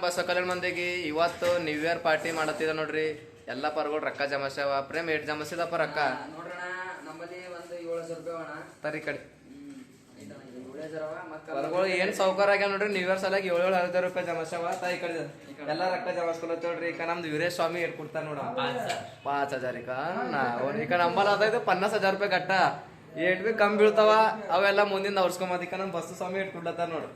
ಬಸ ಕಲ್ಯಾಣ ಮಂದಿಗೆ ಇವತ್ತು new year party ಮಾಡತ್ತಿದ ನೋಡ್ರಿ. ಎಲ್ಲ ಪರ್ಗಳು ರೊಕ್ಕ ಜಮಾಸ್ಯಾವ. ಪ್ರೇಮ್ ಏಟ್ ಜಮಾಸಿದಪ್ಪ ರೊಕ್ಕ ನೋಡ್ರಣ ನಮ್ಮಲ್ಲಿ ಒಂದು 7,000 ರೂಪಾಯಿ ಅಣ್ಣ. ತರಿ ಕಡೆ ಮತ್ತೆ ಪರ್ಗಳು ಏನ್ ಸೌಕರ್ಯ ಆಗ್ಯಾವ ನೋಡ್ರಿ. ನ್ಯೂ ಇಯರ್ ಸಲಾಗಿ 7,000 ರೂಪಾಯಿ ಜಮಾಸ್ಯಾವ. ತಾಯಿ ಕಡೆ ಎಲ್ಲ ರೊಕ್ಕ ಜಮಾಸ್ಕೊಳತ್ ನೋಡ್ರಿ. ಈಗ ನಮ್ದು ವೀರೇಶ್ ಸ್ವಾಮಿ ಏಟ್ ಕೊಡ್ತಾರ ನೋಡ 5,000 ಈಗ ಈಗ ನಮ್ಮಲ್ಲ ಅದಾಯ್ತು 50,000 ರೂಪಾಯಿ ಗಟ್ಟ ಏಟ್ ಬಿ ಕಮ್ಮಿ ಬೀಳ್ತಾವ. ಅವೆಲ್ಲ ಮುಂದಿನ ಅವ್ಸ್ಕೊಂಬದಿಕ ನಮ್ ಬಸ್ಸು ಸ್ವಾಮಿ ಏಟ್ ಕೊಡ್ಲತ್ತಾರ ನೋಡು.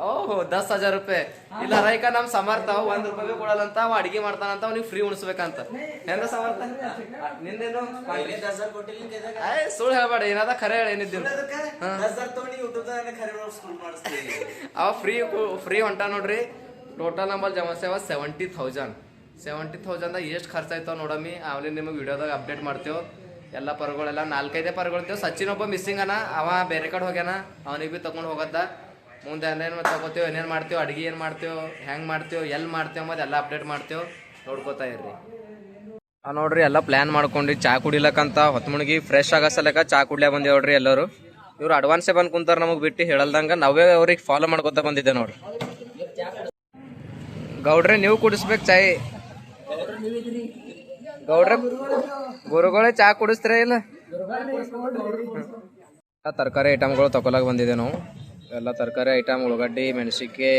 ಓಹೋ 10,000 ರೂಪಾಯಿ ಇಲ್ಲ ರೈಕ ನಮ್ ಸಮರ್ಥ 1 ರೂಪಾಯಿ ಕೊಡಲ್ಲಂತ. ಅವ ಅಡಿಗೆ ಮಾಡ್ತಾನಂತ ಅವ್ನಿಗೆ ಫ್ರೀ ಉಣಿಸ್ಬೇಕಂತ. ಹೆಂಗ ಸಮರ್ಥ ನಿಂದೇನು ಸುಳ್ಳು ಹೇಳ್ಬೇಡ. ಏನಾದ ಖರೆ ಹೇಳ ಏನಿದ್ದೀವಿ ಅವ ಫ್ರೀ ಹೊಂಟ ನೋಡ್ರಿ. ಟೋಟಲ್ ನಂಬಲ್ಲಿ ಜಮಾಸ್ಯಾವ 70,000 ಎಷ್ಟು ಖರ್ಚಾಯ್ತಾವ ನೋಡಮ್ಮಿ. ಆಮೇಲೆ ನಿಮಗೆ ವಿಡಿಯೋದಾಗ ಅಪ್ಡೇಟ್ ಮಾಡ್ತೇವೆ. ಎಲ್ಲ ಪರ್ಗಳೆಲ್ಲ 4-5 ಪರ್ಗಳಿರ್ತೇವೆ. ಸಚಿನ್ ಒಬ್ಬ ಮಿಸ್ಸಿಂಗ್ ಅನ, ಅವ ಬೇರೆ ಕಡೆ ಹೋಗ್ಯಾನ. ಅವನಿಗೆ ಭೀ ತಗೊಂಡು ಹೋಗತ್ತ. ಮುಂದೆ ಏನೇನು ತಗೋತೇವೆ, ಏನೇನು ಮಾಡ್ತೇವೆ, ಅಡುಗೆ ಏನು ಮಾಡ್ತೇವೆ, ಹೆಂಗೆ ಮಾಡ್ತೇವೆ, ಎಲ್ಲಿ ಮಾಡ್ತೇವೆ ಮತ್ತು ಎಲ್ಲ ಅಪ್ಡೇಟ್ ಮಾಡ್ತೇವೆ. ನೋಡ್ಕೋತಾ ಇರ್ರಿ. ನೋಡ್ರಿ ಎಲ್ಲ ಪ್ಲ್ಯಾನ್ ಮಾಡ್ಕೊಂಡು ಚಾ ಕುಡಿಲಕ್ಕಂತ ಹೊತ್ತು ಮುಳುಗಿ ಫ್ರೆಶ್ ಆಗೋ ಸಲಕ ಚಾ ಕುಡ್ಲೇ ಬಂದೇವ್ ನೋಡ್ರಿ. ಎಲ್ಲರೂ ಇವ್ರು ಅಡ್ವಾನ್ಸೇ ಬಂದು ಕುಂತಾರ ನಮಗೆ ಬಿಟ್ಟು ಹೇಳಲ್ದಂಗೆ. ನಾವೇ ಅವ್ರಿಗೆ ಫಾಲೋ ಮಾಡ್ಕೊತಾ ಬಂದಿದ್ದೆ ನೋಡ್ರಿ. ಗೌಡ್ರೆ ನೀವು ಕುಡಿಸ್ಬೇಕು ಚಾಯ್. ಗೌಡ್ರೆ ಗುರುಗಳೇ ಚಾ ಕುಡಿಸ್ತೀರ ಇಲ್ಲ? ತರಕಾರಿ ಐಟಮ್ಗಳು ತಗೊಳಕ್ ಬಂದಿದೆ ನಾವು. ಎಲ್ಲ ತರಕಾರಿ ಐಟಮ್ ಉಳ್ಳಾಗಡ್ಡಿ, ಮೆಣಸಿನ್ಕಾಯಿ,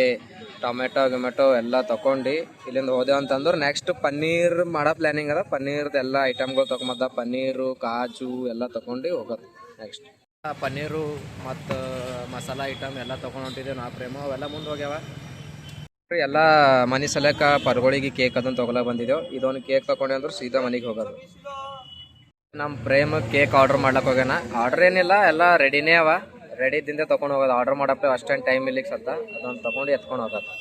ಟೊಮೆಟೊ ಎಲ್ಲ ತಗೊಂಡು ಇಲ್ಲಿಂದ ಹೋದೆವು ಅಂತಂದ್ರೆ ನೆಕ್ಸ್ಟ್ ಪನ್ನೀರ್ ಮಾಡೋ ಪ್ಲ್ಯಾನಿಂಗ್ ಅದ. ಪನ್ನೀರ್ದು ಎಲ್ಲ ಐಟಮ್ಗಳು ತಗೊಂಬಂದ. ಪನ್ನೀರು, ಕಾಜು ಎಲ್ಲ ತಗೊಂಡು ಹೋಗೋದು. ನೆಕ್ಸ್ಟ್ ಪನ್ನೀರು ಮತ್ತು ಮಸಾಲ ಐಟಮ್ ಎಲ್ಲ ತೊಗೊಂಡು ಹೊಂಟಿದ್ದೇವೆ ನಾ ಪ್ರೇಮ. ಅವೆಲ್ಲ ಮುಂದೆ ಹೋಗ್ಯಾವ. ಎಲ್ಲ ಮನೆ ಸಲಕ ಪರ್ಗಳಿಗೆ ಕೇಕ್ ಅದನ್ನು ತೊಗೊಳಕ್ಕೆ ಬಂದಿದ್ದೆವು. ಇದೊಂದು ಕೇಕ್ ತೊಗೊಂಡೆ ಅಂದ್ರೆ ಸೀದಾ ಮನೆಗೆ ಹೋಗೋದು. ನಮ್ಮ ಪ್ರೇಮ ಕೇಕ್ ಆರ್ಡ್ರ್ ಮಾಡ್ಲಕ್ಕೆ ಹೋಗ್ಯಾನ. ಆರ್ಡ್ರ್ ಏನಿಲ್ಲ, ಎಲ್ಲ ರೆಡಿನೇ ಅವ. ರೆಡಿದಿಂದ ತೊಗೊಂಡು ಹೋಗೋದು. ಆರ್ಡ್ರ್ ಮಾಡಪ್ಪ ಅಷ್ಟೇನು ಟೈಮ್ ಇಲ್ಲಿಗೆ ಸತ್ತ ಅದೊಂದು ತೊಗೊಂಡು ಎತ್ಕೊಂಡು ಹೋಗೋದು.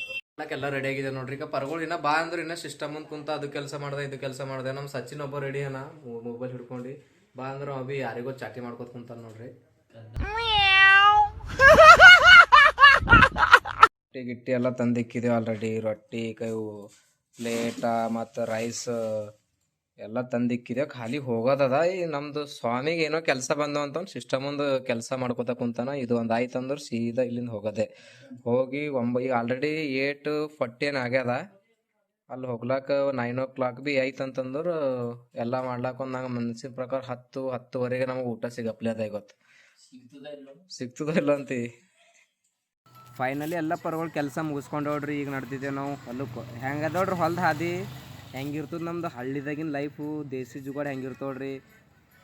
ಎಲ್ಲ ರೆಡಿ ಆಗಿದೆ ನೋಡ್ರಿ. ಈಗ ಪರ್ಗಳು ಇನ್ನೂ ಬಾ ಅಂದ್ರೆ ಇನ್ನೂ ಸಿಸ್ಟಮ್ ಅಂತ ಕುಂತ ಅದು ಕೆಲಸ ಮಾಡಿದೆ ಇದು ಕೆಲಸ ಮಾಡಿದೆ. ನಮ್ಮ ಸಚಿನ್ ಒಬ್ಬ ರೆಡಿ ಅನ ಮೊಬೈಲ್ ಹಿಡ್ಕೊಂಡು. ಬಾ ಅಂದ್ರೆ ಅವ ಭೀ ಯಾರಿಗೋ ಚಾಟಿ ಮಾಡ್ಕೊತ ಕುಂತಾನ ನೋಡ್ರಿ. ಗಿಟ್ಟಿ ಎಲ್ಲ ತಂದಿಕ್ಕಿದೆ ಆಲ್ರೆಡಿ. ರೊಟ್ಟಿ, ಕೈವು ಪ್ಲೇಟ ಮತ್ತು ರೈಸ್ ಎಲ್ಲ ತಂದಿಕ್ಕಿದೆ. ಖಾಲಿ ಹೋಗೋದದ. ಈ ನಮ್ದು ಸ್ವಾಮಿಗೆ ಏನೋ ಕೆಲಸ ಬಂದು ಅಂತ ಸಿಸ್ಟಮ್ ಒಂದು ಕೆಲಸ ಮಾಡ್ಕೋತ ಕುಂತಾನ. ಇದು ಒಂದು ಆಯ್ತು ಅಂದ್ರೆ ಸೀದಾ ಇಲ್ಲಿಂದ ಹೋಗೋದೆ. ಹೋಗಿ ಈಗ ಆಲ್ರೆಡಿ 8:40 ಆಗ್ಯದ. ಅಲ್ಲಿ ಹೋಗ್ಲಾಕ 9 ಭೀ ಆಯ್ತು ಅಂತಂದ್ರೆ ಎಲ್ಲ ಮಾಡ್ಲಾಕ ಒಂದು ನಂಗೆ ಮನಸ್ಸಿನ ಪ್ರಕಾರ 10-10:30 ನಮಗೆ ಊಟ ಸಿಗಪ್ಲೆ ಅದ. ಇವತ್ತು ಸಿಗ್ತದ ಇಲ್ಲ ಅಂತಿ. ಫೈನಲಿ ಎಲ್ಲ ಪರ್ಗಳು ಕೆಲಸ ಮುಗಿಸ್ಕೊಂಡು ನೋಡ್ರಿ. ಈಗ ನಡ್ತಿದ್ದೇವೆ ನಾವು ಹೊಲಕ್ಕೆ. ಹೆಂಗೆ ನೋಡ್ರಿ ಹೊಲ್ದು ಹಾದಿ ಹೆಂಗಿರ್ತದೆ ನಮ್ದು ಹಳ್ಳಿದಾಗಿನ ಲೈಫು. ದೇಸಿ ಜುಗಾಡ್ ಹೆಂಗಿರ್ತವೆ ನೋಡ್ರಿ.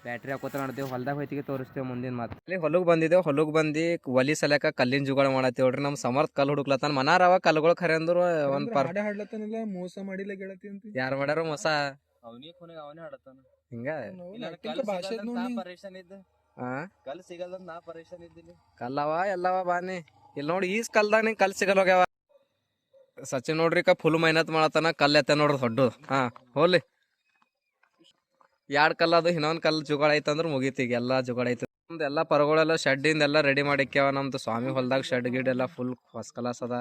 ಬ್ಯಾಟ್ರಿ ಹಾಕೋತ ನಡ್ತೇವೆ. ಹೊಲ್ದಾಗ ಹೋಯ್ತಿಗೆ ತೋರಿಸ್ತೇವೆ ಮುಂದಿನ ಮಾತು. ಅಲ್ಲಿ ಹೊಲಕ್ಕೆ ಬಂದಿದ್ದೇವೆ. ಹೊಲಕ್ಕೆ ಬಂದು ಒಲಿ ಸಲಕ ಕಲ್ಲಿನ ಜುಗಾಡ್ ಮಾಡತ್ತೇವೆ ನೋಡ್ರಿ. ನಮ್ಮ ಸಮರ್ಥ ಕಲ್ಲು ಹುಡುಕ್ಲತ್ತಾನ. ಮನಾರವ ಕಲ್ಲುಗಳು ಖರೆ ಅಂದ್ರೆ ಒಂದು ಮೋಸ ಮಾಡಿಲ್ಲ ಗೆಳತಿ ಅಂತ ಯಾರು ಮಾಡ್ಯಾರ ಮೋಸ? ಅವನೇ ಆಡತಾನ ಹಿಂಗ ಕಲ್ ಸಿಗಲ್ಲ ನಾ ಪರೇಶಾನ್ ಇದ್ದೀನಿ. ಕಲ್ಲವ ಎಲ್ಲವ ಬಾನಿ ಇಲ್ಲಿ ನೋಡಿ. ಈಸ್ ಕಲ್ದಾಗ ನಿಂಗೆ ಕಲ್ ಸಿಗಲ್ಲ ಹೋಗ್ಯಾವ. ಸಚಿನ್ ನೋಡ್ರಿ ಫುಲ್ ಮೈನತ್ ಮಾಡತ್ತಾನ. ಕಲ್ಲು ಎತ್ತ ನೋಡ್ರಿ ದೊಡ್ಡ. ಹೋಲಿ 2 ಕಲ್ಲು ಅದು. ಇನ್ನೊಂದು ಕಲ್ಲು ಜುಗಾಡ್ ಐತಂದ್ರೆ ಮುಗೀತಿ. ಈಗ ಎಲ್ಲ ಜುಗಾಡ್ ಐತಿ. ನಮ್ದು ಎಲ್ಲ ಪರಗಳೆಲ್ಲ ಶೆಡ್ಡಿಂದ ಎಲ್ಲ ರೆಡಿ ಮಾಡಿಕ್ಯಾವ. ನಮ್ದು ಸ್ವಾಮಿ ಹೊಲ್ದಾಗ ಶೆಡ್ ಗಿಡ್ ಎಲ್ಲ ಫುಲ್ ಫಸ್ಟ್ ಕ್ಲಾಸ್ ಅದ.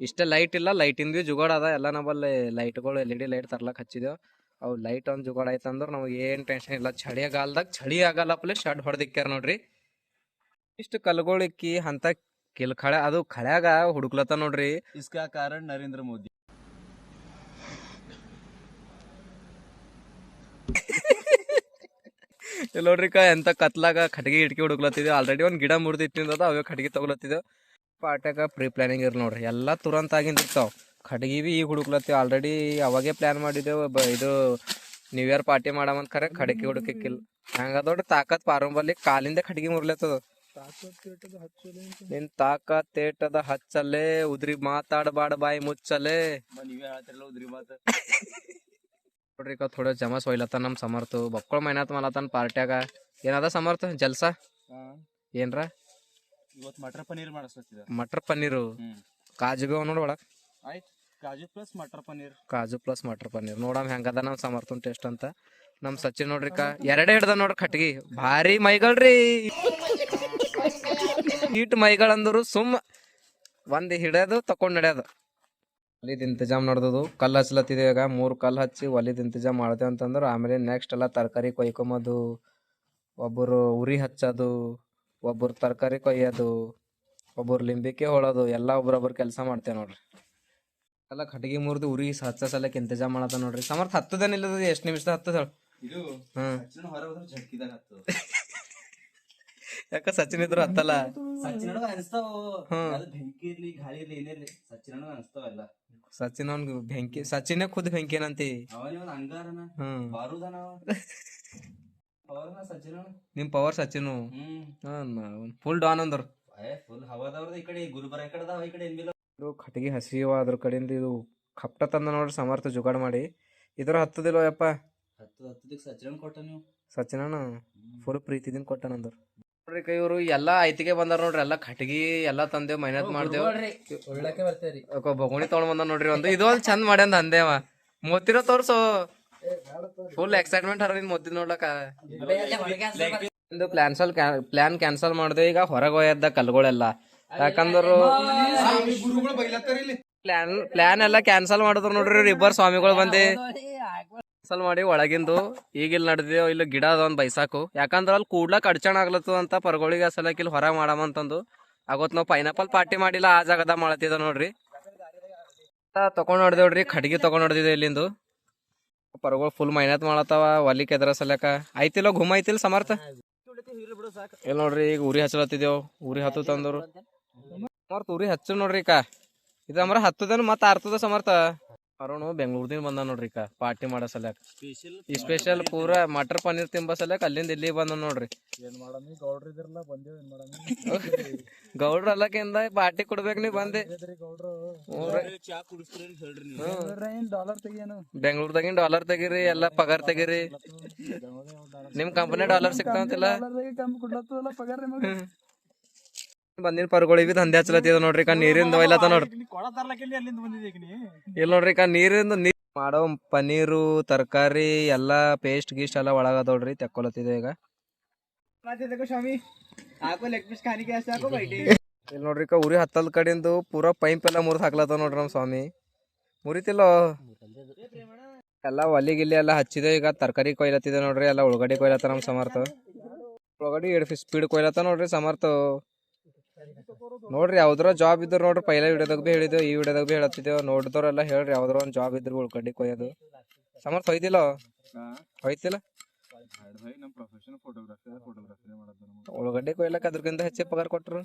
ಇಷ್ಟೇ ಲೈಟ್ ಇಲ್ಲ, ಲೈಟಿಂದ ಭೀ ಜುಗಾಡ್ ಅದ. ಎಲ್ಲ ನಮ್ಮಲ್ಲಿ ಲೈಟ್ಗಳು LED ಲೈಟ್ ತರ್ಲಕ್ಕೆ ಹಚ್ಚಿದೆವು. ಅವು ಲೈಟ್ ಒಂದು ಜುಗಾಡ್ ಐತಂದ್ರೆ ನಮಗೆ ಏನು ಟೆನ್ಷನ್ ಇಲ್ಲ. ಚಳಿಗಾಲದಾಗ ಚಳಿ ಆಗಲ್ಲಪ್ಲೆ ಶೆಡ್ ಹೊಡೆದಿಕ್ಕ್ಯಾರ ನೋಡ್ರಿ. ಇಷ್ಟು ಕಲ್ಗಳಿಕ್ಕಿ ಅಂತ ಖಳೆ ಅದು ಖಳ್ಯಾಗ ಹುಡುಕ್ಲತ್ತ ನೋಡ್ರಿ. ಇಸ್ಕಾ ಕಾರಣ ನರೇಂದ್ರ ಮೋದಿ. ನೋಡ್ರಿ ಎಂತ ಕತ್ಲಾಗ ಕಟ್ಗಿ ಇಟ್ಕಿ ಹುಡುಕ್ಲತ್ತಿದ್ದೇವೆ. ಆಲ್ರೆಡಿ ಒಂದು ಗಿಡ ಮುರಿದಿಟ್ಟಿಂದ ಅವೇ ಕಟ್ಗಿ ತಗೊಳತ್ತಿದ್ದೇವೆ. ಪಾಟ್ಯಾಗ ಪ್ರೀ ಪ್ಲಾನಿಂಗ್ ಇರ್ ನೋಡ್ರಿ. ಎಲ್ಲ ತುರಂತ ಆಗಿಂದಿರ್ತಾವ. ಕಟ್ಗಿ ಭೀ ಈಗ ಹುಡುಕ್ಲತ್ತೀವಿ. ಆಲ್ರೆಡಿ ಅವಾಗೇ ಪ್ಲಾನ್ ಮಾಡಿದ್ದೇವೆ. ಇದು ನ್ಯೂ ಇಯರ್ ಪಾರ್ಟಿ ಮಾಡಮಂತ ಖರೆ ಕಡ್ಗಿ ಹುಡುಕಿಕ್ಕಿಲ್ಲ. ಹಂಗದೋಡ್ರಿ ತಾಕತ್ ಪಾರಂಬಲ್ಲಿ ಕಾಲಿಂದ ಕಟ್ಗಿ ಮುರ್ಲತ್ತದ. ನಿನ್ ತಾಕತ್ತೇಟದ ಹಚ್ಚಲೆ ಉದ್ರಿ ಮಾತಾಡಬಾಡ ಬಾಯಿ ಮುಚ್ಚಲೆ. ನೀವೇ ಹೇಳ್ತಿರಲ್ಲ ಉದ್ರಿ ಮಾತ. ನೋಡ್ರಿ ಥೋಡೆ ಜಮಸ್ ಒಯ್ಲತ್ತ ನಮ್ಮ ಸಮರ್ಥ. ಬಕ್ಕಳ ಮೈನಾತ್ ಮಾಡತ್ತಾನ ಪಾರ್ಟ್ಯಾಗ. ಏನದ ಸಮರ್ಥ ಜಲ್ಸ ಏನ್ರ? ಇವತ್ತು ಮಟರ್ ಪನ್ನೀರ್ ಮಾಡಿಸ್ತಿದ್ದ. ಮಟರ್ ಪನ್ನೀರು ಕಾಜುಗ ನೋಡಿ ಒಳಗೆ. ಆಯ್ತು ಕಾಜು ಪ್ಲಸ್ ಮಟರ್ ಪನ್ನೀರ್. ಕಾಜು ಪ್ಲಸ್ ಮಟರ್ ಪನ್ನೀರ್ ನೋಡಮ್ ಹೆಂಗದ ನಮ್ಮ ಸಮರ್ಥನ್ ಟೇಸ್ಟ್ ಅಂತ. ನಮ್ಮ ಸಚಿನ್ ನೋಡ್ರಿ ಎರಡೇ ಹಿಡ್ದ ನೋಡ್ರಿ ಕಟ್ಗಿ. ಭಾರಿ ಮೈಗಳ್ರಿ. ಈಟ್ ಮೈಗಳಂದ್ರು ಸುಮ್ಮ ಒಂದು ಹಿಡಿಯೋದು ತಕೊಂಡ್ ನಡೆಯೋದು. ಒಲಿದ ಇಂತಜಾಮ್ ನಡೆದದು. ಕಲ್ಲು ಹಚ್ಲತ್ತಿದೆ. ಈಗ 3 ಕಲ್ಲು ಹಚ್ಚಿ ಒಲಿದ ಇಂತಜಾಮ್ ಮಾಡ್ತೇವೆ ಅಂತಂದ್ರೆ ಆಮೇಲೆ ನೆಕ್ಸ್ಟ್ ಎಲ್ಲ ತರಕಾರಿ ಕೊಯ್ಕೊಂಬೋದು. ಒಬ್ಬರು ಉರಿ ಹಚ್ಚೋದು, ಒಬ್ಬರು ತರಕಾರಿ ಕೊಯ್ಯೋದು, ಒಬ್ಬರು ಲಿಂಬಿಕೆ ಹೊಳೋದು ಎಲ್ಲ ಒಬ್ರೊಬ್ರು ಕೆಲಸ ಮಾಡ್ತೇವೆ ನೋಡ್ರಿ. ಎಲ್ಲ ಕಟ್ಟಿಗೆ ಮುರಿದು ಉರಿ ಹಚ್ಚ ಸಲಕ್ಕೆ ಇಂತಜಾಮ್ ಮಾಡತ್ತ ನೋಡ್ರಿ. ಸಮರ್ಥ ಹತ್ತದೇನಿಲ್ಲ ಎಷ್ಟು ನಿಮಿಷದ ಹತ್ತದ ಹೇಳ. ಇದು ಹ್ಮ್ ಸಚಿನ್ ಹೊರ ಹೋದ್ರೆ ಝಟ್ಕಿದಾಗ ಹತ್ತು ಯಾಕ ಸಚಿನ್ ಇದ್ರು ಹತ್ತಲ್ಲ. ಸಚಿನ್ ಅನಿಸ್ತಾವ. ಅದು ಬೆಂಕಿ ಇರ್ಲಿ ಗಾಳಿ ಇರ್ಲಿ ಏನಿರ್ಲಿ ಸಚಿನ್ ಅನಿಸ್ತಾವೆಲ್ಲ. ಸಚಿನ್ ಅವ್ನ್ ಬೆಂಕಿ, ಸಚಿನೇ ಖುದ್ ಬೆಂಕಿ ಏನಂತಿ. ಅವನೇ ಒಂದ್ ಅಂಗಾರನ ಹ್ಮ್ ಬಾರುದನ ಅವರ್ನ ಸಚಿನ್ ನಿಮ್ ಪವರ್ ಸಚಿನು ಫುಲ್ ಡಾನ್ ಅಂದ್ರ. ಫುಲ್ ಹವಾದವ್ರದ ಈ ಕಡೆ ಗುಲ್ಬರ್ಗ ಈ ಕಡೆ ಅದಾವ, ಈ ಕಡೆ ಏನಿಲ್ಲ. ಇದು ಕಟ್ಟಿಗೆ ಹಸಿವ ಅದ್ರ ಕಡೆಯಿಂದ ಇದು ಕಪ್ಟ ತಂದ ನೋಡ್ರಿ ಸಮರ್ಥ ಜುಗಾಡ್ ಮಾಡಿ. ಇದ್ರ ಹತ್ತದಿಲ್ಲ ಯಪ್ಪ. ಹತ್ತದಕ್ಕೆ ಸಚಿನ್ ಕೊಟ್ಟ ನೀವು. ಸಚಿನನ ಫುಲ್ ಪ್ರೀತಿದಿಂದ ಕೊಟ್ಟನಂದ್ರ ನೋಡ್ರಿ. ಇವ್ರು ಎಲ್ಲಾ ಐತಿಗೆ ಬಂದಾರ ನೋಡ್ರಿ. ಎಲ್ಲಾ ಕಟ್ಟಿಗೆ ಎಲ್ಲಾ ತಂದೇವ್, ಮೆಹನತ್ ಮಾಡ್ದೇವ್. ಒಳ್ಳಕ್ಕೆ ಬರ್ತೇವ್ರಿ. ಬೊಗುಣಿ ತಗೊಂಡ್ ಬಂದ ನೋಡ್ರಿ. ಇದು ಒಂದ್ ಚಂದ ಮಾಡ್ಯಾನ ಅಂದೇವ. ಮೊತ್ತಿರೋ ತೋರ್ಸು. ಫುಲ್ ಎಕ್ಸೈಟ್ಮೆಂಟ್ ಹರ ಮೊತ್ತಿನ ನೋಡ್ಲಕ್ಕ. ಪ್ಲಾನ್ ಕ್ಯಾನ್ಸಲ್ ಮಾಡ್ದೆ. ಈಗ ಹೊರಗೆ ಹೋಯದ್ದ ಕಲ್ಗಳೆಲ್ಲ. ಯಾಕಂದ್ರ ಪ್ಲಾನ್ ಎಲ್ಲ ಕ್ಯಾನ್ಸಲ್ ಮಾಡಿದ್ರು ನೋಡ್ರಿ. ಇಬ್ಬರು ಸ್ವಾಮಿಗಳು ಬಂದಿ ಕ್ಯಾನ್ಸಲ್ ಮಾಡಿ ಒಳಗಿಂದು ಈಗ ಇಲ್ಲಿ ನಡೆದೇವ್. ಇಲ್ಲಿ ಗಿಡ ಅದ ಒಂದ್ ಬೈಸಾಕು. ಯಾಕಂದ್ರ ಅಲ್ಲಿ ಕೂಡ್ಲಕ್ ಅಡ್ಚಣ್ ಆಗ್ಲತ್ತು ಅಂತ ಪರ್ಗಳಿಗ ಸಲಕ್ ಇಲ್ಲಿ ಹೊರಗೆ ಮಾಡಮಂತಂದು ಆಗೋತ್. ನಾವ್ ಪೈನಾಪಲ್ ಪಾರ್ಟಿ ಮಾಡಿಲ್ಲ, ಆ ಜಾಗದ ಮಾಡತ್ತಿದ ನೋಡ್ರಿ. ತಕೊಂಡ್ ನೋಡ್ದೇವ್ರಿ, ಖಡ್ಗಿ ತಕೊಂಡ್ ನೋಡ್ದಿದೆ ಇಲ್ಲಿಂದು. ಪರ್ಗಳು ಫುಲ್ ಮೆಹನತ್ ಮಾಡತ್ತಾವ ಒಲಿಕ್ ಎದ್ರ ಸಲಕ. ಐತಿಲ್ಲ ಗುಮ್ ಐತಿಲ್ ಸಮರ್ಥ. ಇಲ್ಲಿ ನೋಡ್ರಿ ಈಗ ಉರಿ ಹಚ್ಚಲತ್ತಿದೇವ್. ಉರಿ ಹತ್ತು ತಂದ್ರು ಸಮರ್ಥ. ಉರಿ ಹಚ್ಚ ನೋಡ್ರಿ ಈಗ. ಇದು ಅಮ್ರ ಹತ್ತದನ್ ಮತ್ತ ಆರ್ತದ ಸಮರ್ಥ. ಅರುಣ್ ಬೆಂಗ್ಳೂರ್ದಿಂದ ಬಂದ ನೋಡ್ರಿ ಈಗ ಪಾರ್ಟಿ ಮಾಡೋ ಸಲಕ್. ಈ ಸ್ಪೆಷಲ್ ಪೂರಾ ಮಟರ್ ಪನ್ನೀರ್ ತಿಂಬ ಸಲಕ್ ಅಲ್ಲಿಂದ ಇಲ್ಲಿ ಬಂದ ನೋಡ್ರಿ. ಗೌಡ್ರ ಅಲ್ಲಕ್ಕಿಂದ ಪಾರ್ಟಿ ಕೊಡ್ಬೇಕ್ ನೀವ್ ಬಂದೆ. ಬೆಂಗ್ಳೂರ್ದಾಗಿನ್ ಡಾಲರ್ ತೆಗೀರಿ, ಎಲ್ಲಾ ಪಗಾರ್ ತೆಗೀರಿ. ನಿಮ್ ಕಂಪನಿ ಡಾಲರ್ ಸಿಗ್ತಾವಂತಿಲ್ಲ. ಬಂದಿನ ಪರ್ಗಳಿವಿ ದಂಧೆ ಹಚ್ಚಲತ್ತಿದ ನೋಡ್ರಿ. ನೀರಿಂದ ಒಯ್ಲತ್ತ ನೋಡ್ರಿ. ಇಲ್ಲಿ ನೋಡ್ರಿ ನೀರಿಂದ ಮಾಡೋ ಪನ್ನೀರು ತರಕಾರಿ ಎಲ್ಲಾ ಪೇಸ್ಟ್ ಗೀಸ್ಟ್ ಎಲ್ಲ ಒಳಗದೋಡ್ರಿ. ತೆಕ್ಕೊಲತ್ತಿದೆ ಈಗ. ಇಲ್ಲಿ ನೋಡ್ರಿ ಉರಿ ಹತ್ತಲ್ ಕಡೆಯಿಂದ ಪೂರಾ ಪೈಪ್ ಎಲ್ಲ ಮುರಿದ್ ಹಾಕ್ಲತ್ತ ನೋಡ್ರಿ ನಮ್ ಸ್ವಾಮಿ. ಮುರಿತಿಲ್ಲ ಎಲ್ಲಾ ಒಲಿಗಿಲ್ಲಿ ಎಲ್ಲ ಹಚ್ಚಿದೆ. ಈಗ ತರಕಾರಿ ಕೊಯ್ಲತ್ತಿದೆ ನೋಡ್ರಿ. ಎಲ್ಲ ಉಳ್ಳಗಡ್ಡಿ ಕೊಯ್ಲತ್ತ ನಮ್ ಸಮರ್ಥ. ಉಳ್ಳಗಡ್ಡಿ ಸ್ಪೀಡ್ ಕೊಯ್ಲತ್ತ ನೋಡ್ರಿ ಸಮರ್ಥ. ನೋಡ್ರಿ ಯಾವ್ದ್ರ ಜಾಬ್ ಇದ್ರ ನೋಡ್ರಿ. ಪೈಲ ವಿಡಿಯೋದಾಗ ಬಿ ಹೇಳಿದೇವ್, ಈ ವಿಡಿಯೋದಾಗ ಬಿ ಹೇಳತ್ತಿದ್ದೇವ್. ನೋಡಿದವ್ರೆಲ್ಲ ಹೇಳ್ರಿ ಯಾವ್ದ್ರ ಒಂದ್ ಜಾಬ್ ಇದ್ರ ಉಳ್ಕಡ್ಡಿ ಕೊಯ್ಯೋದು. ಸಮರ್ಥ ಹೊಯ್ತಿಲ್ಲ ಹೊಯ್ತಿಲ್ಲ ಉಳ್ಳಗಡ್ಡಿ ಕೊಯ್ಲಕ್ ಅದ್ರಕ್ಕಿಂತ ಹೆಚ್ಚಿ ಪಗಾರ ಕೊಟ್ರು.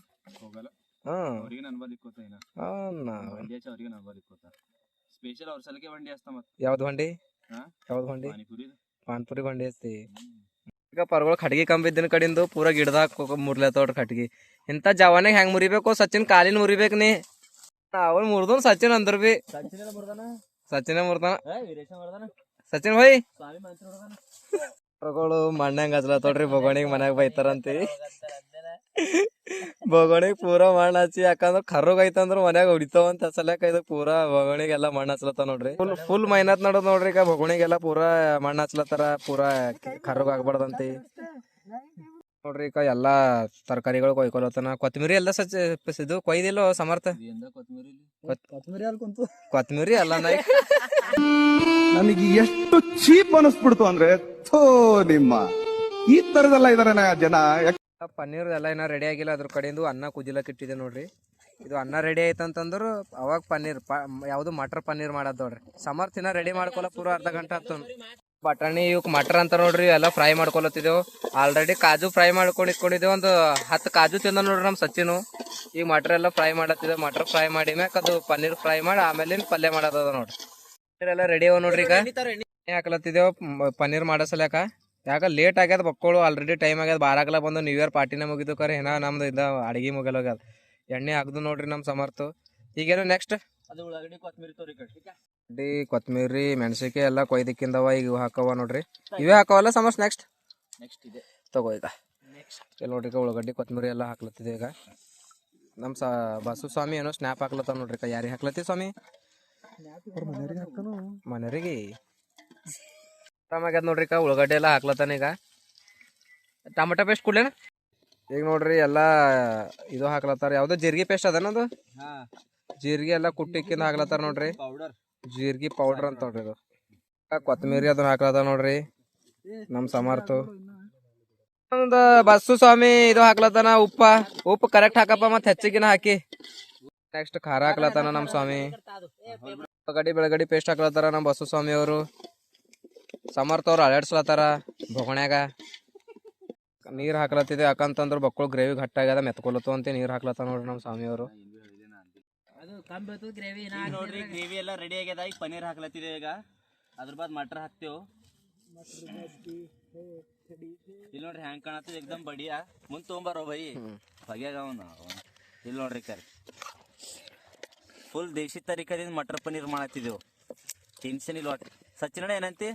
ಯಾವ್ದು ಬಂಡಿ ಯಾವ್ದು ಬಂಡಿ ಪಾನ್ಪುರಿ ಬಂಡಿ ಹಚ್ತಿ. ಈಗ ಪರ್ಗಳು ಖಡ್ಗಿ ಕಂಬಿದ್ದಿನ ಕಡಿಂದು ಪೂರಾ ಗಿಡದಾಗ ಮುರ್ಲತ್ತವ್ರಿ ಖಡ್ಗಿ. ಇಂತ ಜವಾನಾಗ ಹೆಂಗ್ ಮುರಿಬೇಕು? ಸಚಿನ್ ಕಾಲಿನ ಮುರಿಬೇಕ್ ನೀ. ಅವನ್ ಮುರ್ದನ್ ಸಚಿನ್ ಅಂದ್ರ ಬಿ ಸಚಿನ ಮುರ್ದಾನ. ಸಚಿನ್ ಹೋಯ್ ಪರ್ಗಳು ಮಣ್ಣಂಗ ಹಚ್ಲತ್ತೋಡ್ರಿ. ಬೊಗೋಣಿಗ್ ಮನ್ಯಾಗ ಬೈತಾರಂತಿ. ಬೊಗೋಣಿಗ್ ಪೂರಾ ಮಣ್ಣ್ ಹಚ್ಚಿ, ಯಾಕಂದ್ರ ಕರ್ರಗ್ ಐತಂದ್ರ ಮನ್ಯಾಗ ಹೊಡಿತಾವಂತ ಸಲಕ ಇದು ಪೂರಾ ಬೊಗೋಣಿಗೆಲ್ಲಾ ಮಣ್ಣ್ ಹಚ್ಲತ್ತ ನೋಡ್ರಿ. ಫುಲ್ ಮೆಹನತ್ ನಡೋದ್ ನೋಡ್ರಿ. ಈಗ ಬೊಗೋಣಿಗೆಲ್ಲಾ ಪೂರಾ ಮಣ್ಣ್ ಹಚ್ಲತ್ತಾರ. ಪೂರಾ ಕರ್ರಗ್ ಆಗ್ಬಾರ್ದಂತಿ ನೋಡ್ರಿ. ಈಗ ಎಲ್ಲಾ ತರಕಾರಿಗಳು ಕೊಯ್ಕೊಲತ್ತನ. ಕೊತ್ತಂಬರಿ ಎಲ್ಲ ಇದು ಕೊಯ್ದಿಲ್ಲ ಸಮರ್ಥ. ಕೊತ್ತಂಬರಿ ಅಲ್ಲ ನನಗೆ ಎಷ್ಟು ಚೀಪ್ ಅನಿಸ್ಬಿಡ್ತು ಅಂದ್ರೆ, ಥೋ ನಿಮ್ಮ ಈ ತರದೆಲ್ಲ ಇದಾರೆ ಜನ. ಪನ್ನೀರ್ ಎಲ್ಲ ಏನ ರೆಡಿ ಆಗಿಲ್ಲ. ಅದ್ರ ಕಡೆಯಿಂದ ಅನ್ನ ಕುದಿಲಕ್ ಇಟ್ಟಿದೆ ನೋಡ್ರಿ. ಇದು ಅನ್ನ ರೆಡಿ ಆಯ್ತಂತಂದ್ರ ಅವಾಗ ಪನ್ನೀರ್ ಯಾವ್ದು ಮಟರ್ ಪನ್ನೀರ್ ಮಾಡದ್ ನೋಡ್ರಿ. ಸಮರ್ಥಿನ ರೆಡಿ ಮಾಡ್ಕೊಳ ಪೂರ ಅರ್ಧ ಗಂಟೆ ಹತ್ತು. ಬಟಾಣಿ ಇವಕ್ ಮಟರ್ ಅಂತ ನೋಡ್ರಿ. ಎಲ್ಲ ಫ್ರೈ ಮಾಡ್ಕೊಲತ್ತಿದ್ದೇವ್. ಆಲ್ರೆಡಿ ಕಾಜು ಫ್ರೈ ಮಾಡ್ಕೊಂಡು ಇಟ್ಕೊಂಡಿದ್ದೇವ್. ಒಂದು 10 ಕಾಜು ತಿಂದ ನೋಡ್ರಿ ನಮ್ ಸಚಿನು. ಈಗ ಮಟರ್ ಎಲ್ಲ ಫ್ರೈ ಮಾಡತ್ತಿದ್ದೇವ್. ಮಟರ್ ಫ್ರೈ ಮಾಡಿ ಮ್ಯಾಕ್ ಅದು ಪನ್ನೀರ್ ಫ್ರೈ ಮಾಡಿ ಆಮೇಲೆ ಪಲ್ಯ ಮಾಡೋದ ನೋಡ್ರಿ. ಎಲ್ಲ ರೆಡಿ ಅವ ನೋಡ್ರಿ. ಈಗ ಹಾಕ್ಲತ್ತಿದ್ದೇವ್ ಪನ್ನೀರ್ ಮಾಡೋ ಸಲ್ಯಾಕ. ಯಾಕ ಲೇಟ್ ಆಗ್ಯದ ಮಕ್ಕಳು. ಆಲ್ರೆಡಿ ಟೈಮ್ ಆಗ್ಯದ 12 ಬಂದು ನ್ಯೂ ಇಯರ್ ಪಾರ್ಟಿನ ಮುಗಿದು ಕರೆ ಏನ ನಮ್ದು ಇದ ಅಡಿಗೆ ಮುಗಿಯೋಗ್ಯದ. ಎಣ್ಣೆ ಹಾಕ್ದು ನೋಡ್ರಿ ನಮ್ ಸಮರ್ಥ. ಈಗೇನು ನೆಕ್ಸ್ಟ್ ಉಳ್ಳಾಗಡ್ಡಿ ಕೊತ್ಮೀರಿ ಮೆಣಸಿಕಾಯಿ ಎಲ್ಲ ಕೊಯ್ದಿಕ್ಕಿಂದವ. ಈಗ ಇವು ಹಾಕವ ನೋಡ್ರಿ. ಇವೇ ಹಾಕವಲ್ಲ ಸಮರ್ಥ. ನೆಕ್ಸ್ಟ್ ತಗೋ ಈಗ ಇಲ್ಲಿ ನೋಡ್ರಿ. ಉಳ್ಳಾಗಡ್ಡಿ ಕೊತ್ಮೀರಿ ಎಲ್ಲ ಹಾಕ್ಲತ್ತಿದೆ. ಈಗ ನಮ್ ಬಸು ಸ್ವಾಮಿ ಏನೋ ಸ್ನ್ಯಾಪ್ ಹಾಕ್ಲತ್ತ ನೋಡ್ರಿ. ಯಾರಿಗೆ ಹಾಕ್ಲತ್ತಿ ಸ್ವಾಮಿ? ಮನೆಯವ್ರಿಗೆ ಆರಾಮಾಗ್ಯದ ನೋಡ್ರಿ. ಉಳ್ಳಾಗಡ್ಡಿ ಎಲ್ಲ ಹಾಕ್ಲತ್ತಾನ. ಈಗ ಟಮಾಟೋ ಪೇಸ್ಟ್ ಕೊಡ್ಲೇನ? ಈಗ ನೋಡ್ರಿ ಎಲ್ಲಾ ಇದು ಹಾಕ್ಲತ್ತಾರ. ಯಾವ್ದೋ ಜೀರಿಗೆ ಪೇಸ್ಟ್ ಅದನ್ನದು. ಜೀರಿಗೆ ಎಲ್ಲ ಕುಟ್ಟಿಕ್ಕಿಂದ ಹಾಕ್ಲತ್ತಾರ ನೋಡ್ರಿ. ಜೀರಿಗೆ ಪೌಡರ್ ಅಂತ ನೋಡ್ರಿ. ಇದು ಕೊತ್ತಂಬರಿ ಅದನ್ನ ಹಾಕ್ಲತ್ತಾರ ನೋಡ್ರಿ ನಮ್ ಸಮರ್ಥ. ಬಸ್ಸು ಸ್ವಾಮಿ ಇದು ಹಾಕ್ಲತ್ತಾನ. ಉಪ್ಪು ಕರೆಕ್ಟ್ ಹಾಕಪ್ಪ, ಮತ್ ಹೆಚ್ಚಿಗಿನ ಹಾಕಿ. ನೆಕ್ಸ್ಟ್ ಖಾರ ಹಾಕ್ಲತ್ತಾನ ನಮ್ ಸ್ವಾಮಿ. ಬೆಳಗಡಿ ಪೇಸ್ಟ್ ಹಾಕ್ಲತ್ತಾರ ನಮ್ಮ ಬಸವ ಸ್ವಾಮಿ ಅವರು. ಸಮರ್ಥ ಅವ್ರು ಅಳಾಡ್ಸ್ಲತ್ತಾರ ಬೊಗಣ್ಯಾಗ. ನೀರ್ ಹಾಕ್ಲತ್ತಿದೆ ಯಾಕಂತಂದ್ರ ಬಕ್ಕಳು ಗ್ರೇವಿ ಗಟ್ಟಾಗ್ಯದ ಮೆತ್ಕೊಲತ್ತು ಅಂತ ನೀರ್ ಹಾಕ್ಲತ್ತಾರ ನೋಡ್ರಿ ನಮ್ಮ ಸ್ವಾಮಿ ಅವರು. ನೋಡ್ರಿ ಗ್ರೇವಿ ಎಲ್ಲ ರೆಡಿ ಆಗ್ಯದ. ಈಗ ಪನ್ನೀರ್ ಹಾಕ್ಲತ್ತಿದೆ. ಈಗ ಅದ್ರ ಬಾದ್ ಮಟರ್ ಹಾಕ್ತೇವ್. ಇಲ್ಲಿ ನೋಡ್ರಿ ಹ್ಯಾಂಗ್ ಕಾಣತ್ತದ ಏಕ್ದಮ್ ಬಡಿಯಾ. ಮುಂದ್ ತೊಗೊಂಬಾರೋ ಬೈ ಬಗ್ಯಾಗ ಇಲ್ಲಿ ನೋಡ್ರಿ ಕರಿ ಫುಲ್ ದೇಶಿ ತರೀಕದಿಂದ ಮಟರ್ ಪನ್ನೀರ್ ಮಾಡತ್ತಿದ್ದೆವು. ಟೆನ್ಷನ್ ಇಲ್ಲ ಒಟ್ಟು. ಸಚಿನ ಏನಂತಿ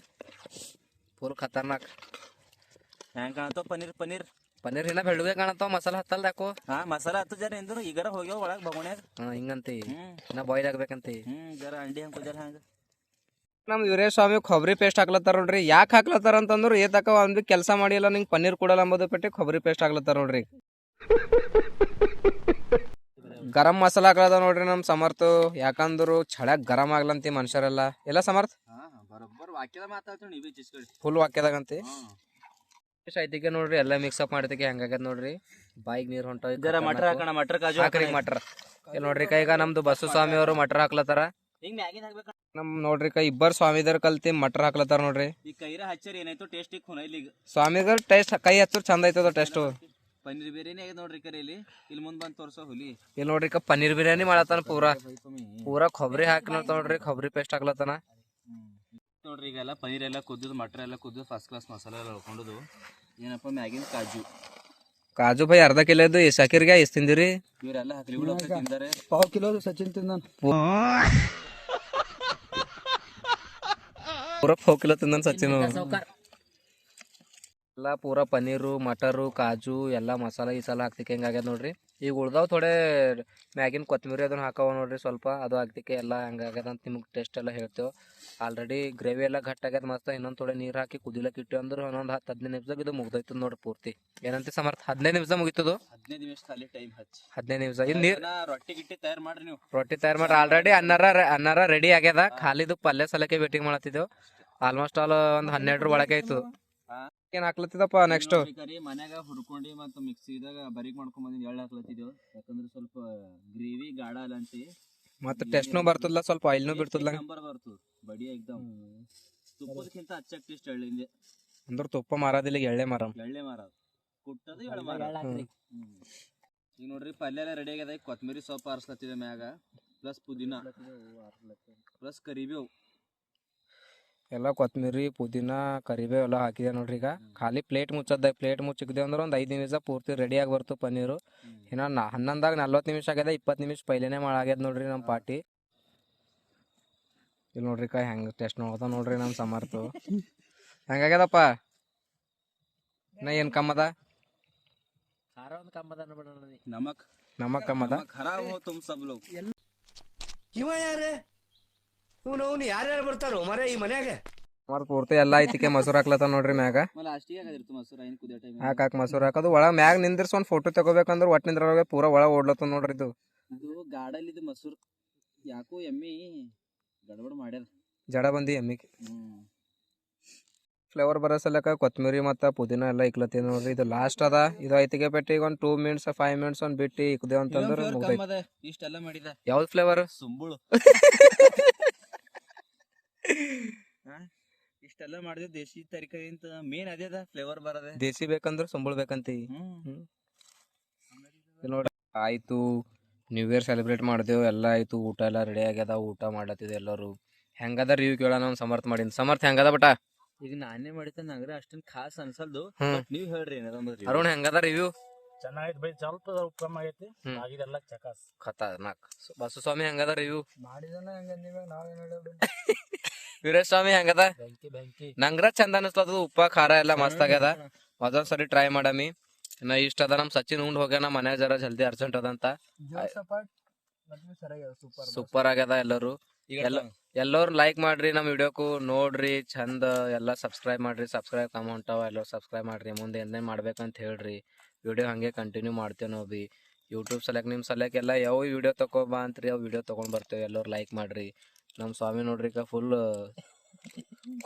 ಫುಲ್ ಖತರ್ನಾಕ್. ಹ್ಯಾಂಗ್ ಕಾಣತ್ತವ ಪನ್ನೀರ್ ಪನ್ನೀರ್ ಪನ್ನೀರ್ ಇನ್ನ ಬೆಳ್ಳುಗೆ ಕಾಣತ್ತಾವ ಮಸಾಲ ಹತ್ತಲ್ದ ಯಾಕೋ. ಹಾ ಮಸಾಲ ಹತ್ತು ಜರ ಎಂದ್ರು ಈಗಾರ ಹೋಗ್ಯಾವ ಒಳಗ್ ಬಗೋಣ್ಯಾಗ. ಹಿಂಗಂತಿ ಇನ್ನ ಬಾಯ್ಲ್ ಆಗ್ಬೇಕಂತಿ. ಜರ ಅಂಡಿ ಹಂಗ ಜರ ಹಂಗ. ನಮ್ ವೀರೇಶ್ ಸ್ವಾಮಿ ಕೊಬ್ಬರಿ ಪೇಸ್ಟ್ ಹಾಕ್ಲತ್ತಾರ ನೋಡ್ರಿ. ಯಾಕೆ ಹಾಕ್ಲತ್ತಾರ ಅಂತಂದ್ರು ಏತಕ ಒಂದ್ ಕೆಲಸ ಮಾಡಿಲ್ಲ ನಿಂಗೆ ಪನ್ನೀರ್ ಕೊಡಲ್ಲ ಅಂಬೋದು ಪೆಟ್ಟಿ ಕೊಬ್ಬರಿ ಪೇಸ್ಟ್ ಹಾಕ್ಲತ್ತಾರ ನೋಡ್ರಿ. ಗರಂ ಮಸಾಲ ಹಾಕ್ಲದ ನೋಡ್ರಿ ನಮ್ ಸಮರ್ಥ. ಯಾಕಂದ್ರು ಛಳಕ್ ಗರಂ ಆಗ್ಲಂತಿ ಮನುಷ್ಯರೆಲ್ಲ. ಎಲ್ಲ ಸಮರ್ಥ ಬರೋಬ್ಬರ್ ವಾಕ್ಯದ ಮಾತಾಡ್ತೀವಿ ನೀವೇ ಚಿಸ್ಕಡಿ ಫುಲ್ ವಾಕ್ಯದಾಗಂತಿ. ಐತಿಗೆ ನೋಡ್ರಿ ಎಲ್ಲ ಮಿಕ್ಸ್ ಅಪ್ ಮಾಡ್ತಿಗೆ ಹೆಂಗಾಗ್ಯದ ನೋಡ್ರಿ. ಬಾಯಿಗೆ ನೀರ್ ಹೊಂಟ. ಜರ ಮಟರ್ ಹಾಕೋಣ. ಮಟರ್ ಕಾಜು ಹಾಕ್ರಿ ಮಟರ್. ಇಲ್ಲಿ ನೋಡ್ರಿ ಈಗ ನಮ್ದು ಬಸವ ಸ್ವಾಮಿ ಅವರು ಮಟರ್ ಹಾಕ್ಲತ್ತಾರ. ಈಗ ಮ್ಯಾಗಿನ ಹಾಕ್ಬೇಕ. ನಮ್ ನೋಡ್ರಿ ಇಬ್ಬರು ಸ್ವಾಮಿದರ್ ಕಲ್ತಿ ಮಟರ್ ಹಾಕ್ಲತ್ತಾರ ನೋಡ್ರಿ. ಈ ಕೈರ ಹಚ್ಚರ್ ಏನಾಯ್ತು ಟೇಸ್ಟ್ ಈಗ ಖುನ ಇಲ್ಲಿ. ಸ್ವಾಮಿದರ್ ಟೇಸ್ಟ್ ಕೈ ಹಚ್ಚರ್ ಚಂದ ಐತದ ಟೇಸ್ಟ್. ಪನ್ನೀರ್ ಬಿರಿಯಾನಿ ಆಗ್ಯದ ನೋಡ್ರಿ ಕರೆ ಇಲ್ಲಿ ಮುಂದ್ ಬಂದ್ ತೋರ್ಸೋ ಹುಲಿ. ಇಲ್ಲಿ ನೋಡ್ರಿ ಪನ್ನೀರ್ ಬಿರಿಯಾನಿ ಮಾಡತ್ತಾನ. ಪೂರಾ ಕೊಬ್ಬರಿ ಹಾಕಿ ನೋಡ್ರಿ ಕೊಬ್ಬರಿ ಪೇಸ್ಟ್ ಹಾಕ್ಲತ್ತಾನ ನೋಡ್ರಿ. ಈಗೆಲ್ಲ ಪನ್ನೀರ್ ಎಲ್ಲ ಕುದ್ದು ಮಟರ್ ಎಲ್ಲ ಕುದ್ದು ಫಸ್ಟ್ ಕ್ಲಾಸ್ ಮಸಾಲ ಎಲ್ಲ ಹೊಳ್ಕೊಂಡುದು. ಏನಪ್ಪ ಮ್ಯಾಗಿನ ಕಾಜು ಕಾಜು ಬೈ ಅರ್ಧ ಕಿಲೋ ಇದ್ದು ಎಷ್ಟು ಹಾಕಿರ್ಗೆ ಎಷ್ಟು ತಿಂದಿರಿ? ಇವರೆಲ್ಲ ಹಾಕ್ಲಿ ಬಿಡು ತಿಂದಾರೆ. ಪಾವ್ ಕಿಲೋ ಸಚಿನ್ ತಿಂದಾನ. ಪೂರಾ ಪಾವ್ ಕಿಲೋ ತಿಂದಾನ ಸಚಿನ್. ಎಲ್ಲ ಪೂರಾ ಪನ್ನೀರು ಮಟರು ಕಾಜು ಎಲ್ಲ ಮಸಾಲ ಗಿಸಾಲ ಹಾಕ್ತಿಕ್ಕೆ ಹೆಂಗಾಗ್ಯದ ನೋಡ್ರಿ. ಈಗ ಉಳ್ದಾವ್ ಥೋಡೆ ಮ್ಯಾಗಿನ ಕೊತ್ತಂಬರಿ ಅದನ್ನ ಹಾಕವ ನೋಡ್ರಿ. ಸ್ವಲ್ಪ ಅದು ಹಾಕ್ತಿಕ್ಕೆ ಎಲ್ಲ ಹೆಂಗಾಗ್ಯದ ಅಂತ ನಿಮ್ಗೆ ಟೇಸ್ಟ್ ಎಲ್ಲ ಹೇಳ್ತೇವೆ. ಆಲ್ರೆಡಿ ಗ್ರೇವಿ ಎಲ್ಲ ಗಟ್ಟಾಗ್ಯದ ಮಸ್ತ್. ಇನ್ನೊಂದು ಥೋಡೆ ನೀರು ಹಾಕಿ ಕುದಿಲಕ್ಕೆ ಇಟ್ಟು ಅಂದ್ರೆ ಇನ್ನೊಂದು 10-15 ನಿಮಿಷದಾಗ ಇದು ಮುಗ್ದೈತದ ನೋಡ್ರಿ ಪೂರ್ತಿ. ಏನಂತ ಸಮರ್ಥ 15 ನಿಮಿಷ ಮುಗಿತದು. 15 ನಿಮಿಷ ಖಾಲಿ ಟೈಮ್ ಹಚ್ಚಿ 15 ನಿಮಿಷ. ಇಲ್ಲಿ ನೀರು ರೊಟ್ಟಿ ಗಿಟ್ಟಿ ತಯಾರು ಮಾಡ್ರಿ ನೀವು. ರೊಟ್ಟಿ ತಯಾರು ಮಾಡ್ರಿ. ಆಲ್ರೆಡಿ ಅನ್ನಾರ ರೆಡಿ ಆಗ್ಯದ. ಖಾಲಿದು ಪಲ್ಯ ಸಲಕ್ಕೆ ವೇಟಿಂಗ್ ಮಾಡತ್ತಿದ್ದೆವು. ಆಲ್ಮೋಸ್ಟ್ ಆಲ್ ಒಂದು 12 ಒಳಗೆ ಆಯ್ತು. ಏನ್ ಹಾಕ್ಲತ್ತಿದಪ್ಪ ನೆಕ್ಸ್ಟ್? ಮನ್ಯಾಗ ಹುರ್ಕೊಂಡಿ ಮತ್ತು ಮಿಕ್ಸಿದಾಗ ಬರೀಕ್ ಮಾಡ್ಕೊಂಡ್ ಬಂದಿದ್ದು ಎಳ್ಳು ಹಾಕ್ಲತ್ತಿದ್ದೆವು. ಯಾಕಂದ್ರೆ ಸ್ವಲ್ಪ ಗ್ರೇವಿ ಗಾಢ ಅಲ್ಲ ಅಂತಿ. ಮತ್ತೆ ಟೆಸ್ಟ್ನು ಬರ್ತದಲ್ಲ, ಸ್ವಲ್ಪ ಆಯಿಲ್ನು ಬಿಡ್ತದಲ್ಲ. ನಂಬರ್ ಬರ್ತದ ಬಡಿ ಎಕ್ದಮ್. ತುಪ್ಪದಕ್ಕಿಂತ ಅಚ್ಚಕ್ ಟೇಸ್ಟ್ ಎಳ್ಳಿಂದೆ. ಅಂದ್ರೆ ತುಪ್ಪ ಮಾರೋದಿಲ್ಲ, ಎಳ್ಳೆ ಮಾರ. ಎಳ್ಳೆ ಮಾರ ಕುಟ್ಟದು ಎಳ್ಳೆ ಮಾರ. ಈಗ ನೋಡ್ರಿ ಪಲ್ಯ ಎಲ್ಲ ರೆಡಿ ಆಗ್ಯದ. ಕೊತ್ತಂಬರಿ ಸೊಪ್ಪು ಆರಿಸ್ಲತ್ತಿದೆ ಮ್ಯಾಗ, ಪ್ಲಸ್ ಪುದೀನ ಪ್ಲಸ್ ಕರಿಬೇವು. ಎಲ್ಲ ಕೊತ್ತಂಬರಿ ಪುದೀನ ಕರಿಬೇವು ಎಲ್ಲ ಹಾಕಿದೆ ನೋಡ್ರಿ. ಈಗ ಖಾಲಿ ಪ್ಲೇಟ್ ಮುಚ್ಚದ. ಪ್ಲೇಟ್ ಮುಚ್ಚಿಕ್ದೆ ಅಂದ್ರೆ ಒಂದು 5 ನಿಮಿಷ ಪೂರ್ತಿ ರೆಡಿಯಾಗಿ ಬರ್ತು ಪನ್ನೀರು. ಇನ್ನು 11ದಾಗ 40 ನಿಮಿಷ ಆಗ್ಯದ. 20 ನಿಮಿಷ ಪೈಲೇನೆ ಮಾಡಾಗ್ಯದ ನೋಡ್ರಿ ನಮ್ಮ ಪಾರ್ಟಿ. ಇಲ್ಲಿ ನೋಡ್ರಿ ಹೆಂಗೆ ಟೇಸ್ಟ್ ನೋಡ್ದ ನೋಡ್ರಿ ನಮ್ಮ ಸಮರ್ಥ. ಹೆಂಗಾಗ್ಯದಪ್ಪ? ಇನ್ನ ಏನು ಕಮ್ಮದ? ಖಾರ ಒಂದು ಕಮ್ಮದ ನಮಕ್ ನಮಕ್ ಕಮ್ಮದ. ಖರಾಬ್ ಹೋ ತುಮ್ ಸಬ್ ಲೋಗ್. ಇವ ಯಾರೇ ಇವನು ಯಾರ್ಯಾರು ಬರ್ತಾರೋ ಮರ ಈ ಮನ್ಯಾಗ? ಪೂರ್ತಿ ಎಲ್ಲ ಐತಿಕೆ ಮೊಸರು ಹಾಕ್ಲತ್ತ ನೋಡ್ರಿ ಮ್ಯಾಗ. ಹಾಕಾಕ್ ಮೊಸರು ಹಾಕೋದು ಒಳಗ ಮ್ಯಾಗ ನಿಂದಿರ್ಸ ಒಂದ್ ಫೋಟೋ ತಗೋಬೇಕಂದ್ರ ಒಟ್ ನಿಂದ್ರೊಳಗೆ ಪೂರಾ ಒಳಗ ಓಡ್ಲತ್ತ ನೋಡ್ರಿ. ಇದು ಗಾಡಲ್ ಇದು ಮೊಸರು ಯಾಕೋ ಎಮ್ಮಿ ಗಡಬಡ ಮಾಡ್ಯಾರ. ಜಡ ಬಂದಿ ಎಮ್ಮಿಗೆ. ಫ್ಲೇವರ್ ಬರೋ ಸಲಕ ಕೊತ್ತಂಬರಿ ಮತ್ತು ಪುದೀನ ಎಲ್ಲ ಇಕ್ಲತ್ತೀವಿ ನೋಡ್ರಿ. ಇದು ಲಾಸ್ಟ್ ಅದ. ಇದು ಐತಿಗೆ ಬಿಟ್ಟು ಈಗ ಒಂದು 2 ಮಿನಿಟ್ಸ್ 5 ಮಿನಿಟ್ಸ್ ಒಂದು ಬಿಟ್ಟು ಇಕ್ದೇವ್ ಅಂತಂದ್ರೆ ಇಷ್ಟೆಲ್ಲ ಮಾಡಿದ. ಯಾವ್ದು ಫ್ಲೇವರ್? ಸುಂಬುಳು. ಇಷ್ಟೆಲ್ಲ ಮಾಡಿದ ದೇಶಿ ತರಕಾರಿಯಿಂದ ಮೇನ್ ಅದೇ ಅದ ಫ್ಲೇವರ್ ಬರದೆ. ದೇಸಿ ಬೇಕಂದ್ರೆ ಸುಂಬಳ ಬೇಕಂತಿ. ನೋಡ್ರಿ ಆಯ್ತು, ನ್ಯೂ ಇಯರ್ ಸೆಲೆಬ್ರೇಟ್ ಮಾಡ್ದೇವು. ಎಲ್ಲ ಆಯ್ತು, ಊಟ ಎಲ್ಲ ರೆಡಿ ಆಗ್ಯದ. ಊಟ ಮಾಡ್ಲತ್ತಿದ್ದೆ ಎಲ್ಲರೂ. ಹೆಂಗದ ರಿವ್ಯೂ ಕೇಳೋಣ ನಮ್ಮ ಸಮರ್ಥ ಮಾಡಿನ. ಸಮರ್ಥ ಹೆಂಗದ ಬಟ? ಈಗ ನಾನೇ ಮಾಡಿದ್ದೆ ನಂಗ್ರೆ ಅಷ್ಟೊಂದು ಖಾಸ್ ಅನ್ಸಲ್ದು. ನೀವ್ ಹೇಳ್ರಿ ಅರುಣ್ ಹೆಂಗದ ರಿವ್ಯೂ? ಚೆನ್ನಾಗೈತಿ ಬೈ, ಸ್ವಲ್ಪ ಉತ್ತಮ ಆಗೈತಿ. ಆಗಿದೆಲ್ಲ ಚಕಾಸ್ ಖತರ್ನಾಕ್. ಬಸು ಸ್ವಾಮಿ ಹೆಂಗದ ರಿವ್ಯೂ? ಮಾಡಿದನ ನಾವೇನ್ ಹೇಳೋದು. ವೀರೇಶ್ ಸ್ವಾಮಿ ಹೆಂಗದ? ಬೆಂಕಿ ನಂಗ್ರ ಚಂದ ಅನಿಸ್ತದ. ಉಪ್ಪ ಖಾರ ಎಲ್ಲ ಮಸ್ತ್ ಆಗ್ಯದ. ಮತ್ತೊಂದ್ಸರಿ ಟ್ರೈ ಮಾಡಮಿ. ಇನ್ನ ಇಷ್ಟ ಅದ. ನಮ್ ಸಚಿನ್ ಉಂಡ್ ಹೋಗ್ಯಾನ ಮನ್ಯಾಗ, ಜರ ಜಲ್ದಿ ಅರ್ಜೆಂಟ್ ಅದಂತ. ಸೂಪರ್ ಆಗ್ಯದ. ಎಲ್ಲರೂ ಎಲ್ಲರೂ ಲೈಕ್ ಮಾಡ್ರಿ, ನಮ್ಮ ವಿಡಿಯೋಕು ನೋಡ್ರಿ. ಚಂದ ಎಲ್ಲ ಸಬ್ಸ್ಕ್ರೈಬ್ ಮಾಡ್ರಿ. ಸಬ್ಸ್ಕ್ರೈಬ್ ಕಮ್ ಹೊಂಟಾವ, ಎಲ್ಲರೂ ಸಬ್ಸ್ಕ್ರೈಬ್ ಮಾಡ್ರಿ. ಮುಂದೆ ಏನೇನು ಮಾಡ್ಬೇಕಂತ ಹೇಳ್ರಿ. ವಿಡಿಯೋ ಹಂಗೆ ಕಂಟಿನ್ಯೂ ಮಾಡ್ತೇವೆ ನಾವು ಬಿ. ಯೂಟ್ಯೂಬ್ ಸಲಕ್ ನಿಮ್ಮ ಸಲಕ್ ಎಲ್ಲ ಯಾವ ವಿಡಿಯೋ ತಗೊಬಾ ಅಂತ್ರಿ ಅವು ವಿಡಿಯೋ ತೊಗೊಂಡು ಬರ್ತೇವೆ. ಎಲ್ಲರೂ ಲೈಕ್ ಮಾಡ್ರಿ. ನಮ್ಮ ಸ್ವಾಮಿ ನೋಡ್ರಿ ಫುಲ್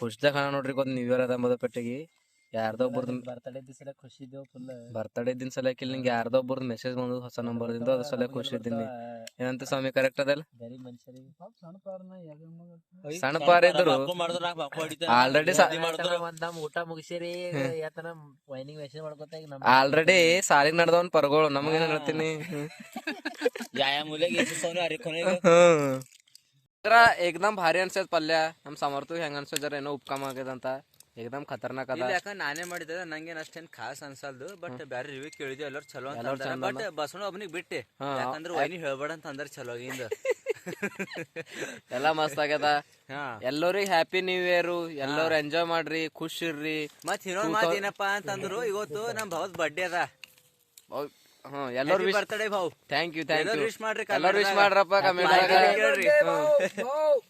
ಖುಷ್ದಾಗ ನೋಡ್ರಿ. ಒಂದು ನ್ಯೂ ಇಯರ್ ಅದ ಅಂಬದ ಪೆಟ್ಟಿಗೆ ಯಾರ್ದೋ ಒಬ್ಬರದು ಬರ್ತಡೇ ದಿವಸ ಖುಷಿ ಇದ್ದೇವು ಫುಲ್. ಬರ್ತಡೇ ದಿನ ಸಲಕ್ಕೆ ಇಲ್ಲಿ ನಿಂಗೆ ಯಾರ್ದೋ ಒಬ್ಬರದು ಮೆಸೇಜ್ ಬಂದು ಹೊಸ ನಂಬರ್ದಿಂದ ಅದ್ರ ಸಲ ಖುಷಿ ಇದ್ದೀನಿ. ಏನಂತ ಸ್ವಾಮಿ ಕರೆಕ್ಟ್ ಅದಲ್ಲ? ಬರೀ ಮನುಷ್ಯರಿಗೆ ಸಣ್ಣ ಪಾರ ಇದ್ರು ಆಲ್ರೆಡಿ ನಮ್ ಊಟ ಮುಗಿಸಿರಿ ಯಾತನ ವೈನಿಂಗ್ ಮೆಸೇಜ್ ಮಾಡ್ಕೊತ ಈಗ ನಮ್ಮ ಆಲ್ರೆಡಿ ಸಾಲಿಗೆ ನಡೆದವನ್ ಪರ್ಗಳು ನಮಗೇನು ಹೇಳ್ತೀನಿ. ಏಕ್ದಮ್ ಭಾರಿ ಅನ್ಸತ್ ಪಲ್ಯ. ನಮ್ ಸಮರ್ಥು ಹೆಂಗ ಅನ್ಸೋ ಜರ ಏನೋ ಉಪ್ಕಮ್ಮ ಆಗ್ಯದಂತ ಏಕ್ದಮ್ ಖತರ್ನಾಕ್ ಅದ. ಯಾಕಂದ್ರೆ ನಾನೇ ಮಾಡಿದ್ರೆ ನಂಗೇನ್ ಅಷ್ಟೇನ್ ಖಾಸ್ ಅನ್ಸಲ್ದು. ಬಟ್ ಬ್ಯಾರೆ ರಿವ್ಯೂ ಕೇಳಿದ್ವಿ ಎಲ್ಲರೂ ಚಲೋ ಅಂತ. ಬಟ್ ಬಸವಣ್ಣ ಒಬ್ಬನಿಗೆ ಬಿಟ್ಟೆ ಯಾಕಂದ್ರೆ ವೈನಿ ಹೇಳ್ಬೇಡ ಅಂತ ಅಂದ್ರ ಚಲೋ ಆಗಿಂದ. ಎಲ್ಲಾ ಮಸ್ತ್ ಆಗ್ಯದ. ಎಲ್ಲರಿಗೂ ಹ್ಯಾಪಿ ನ್ಯೂ ಇಯರ್. ಎಲ್ಲರೂ ಎಂಜಾಯ್ ಮಾಡ್ರಿ, ಖುಷ್ ಇರ್ರಿ. ಮತ್ ಇನ್ನೊಂದ್ ಮಾತ್ ಏನಪ್ಪಾ ಅಂತಂದ್ರು, ಇವತ್ತು ನಮ್ ಭಾವದ್ ಬರ್ಡೇ ಅದ. ಎಲ್ಲರೂ birthday Bhau. Thank you wish ಮಾಡ್ರಿ. ಎಲ್ಲರೂ ವಿಶ್ ಮಾಡ್ರಪ್ಪ ಕಮೆಂಟ್.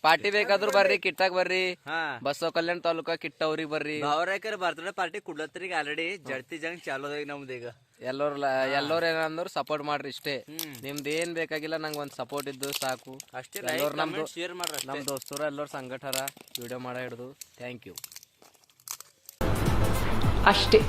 ಪಾರ್ಟಿ ಬೇಕಾದ್ರು ಬರ್ರಿ, ಕಿಟ್ಟಾಗ ಬರ್ರಿ. ಬಸವ ಕಲ್ಯಾಣ ತಾಲೂಕ ಕಿಟ್ಟ ಅವ್ರಿಗೆ ಬರ್ರಿ. ಭಾವರಾಯ್ಕರ್ ಬರ್ತಡೇ ಪಾರ್ಟಿ ಕುಡ್ಲತ್ರಿಗೆ ಆಲ್ರೆಡಿ ಜಡ್ತಿ ಜಂಗ್ ಚಾಲೋ ಅದ ನಮ್ದು ಈಗ. ಎಲ್ಲರೂ ಏನಂದ್ರು ಸಪೋರ್ಟ್ ಮಾಡ್ರಿ ಇಷ್ಟೇ. ನಿಮ್ದು ಏನ್ ಬೇಕಾಗಿಲ್ಲ, ನಂಗೆ ಒಂದ್ ಸಪೋರ್ಟ್ ಇದ್ದು ಸಾಕು ಅಷ್ಟೇ. ನಮ್ದು ಶೇರ್ ಮಾಡ್ರಿ. ನಮ್ ದೋಸ್ತರು ಎಲ್ಲರೂ ಸಂಘಟರ ವಿಡಿಯೋ ಮಾಡ ಹಿಡ್ದು ಥ್ಯಾಂಕ್ ಯು ಅಷ್ಟೇ.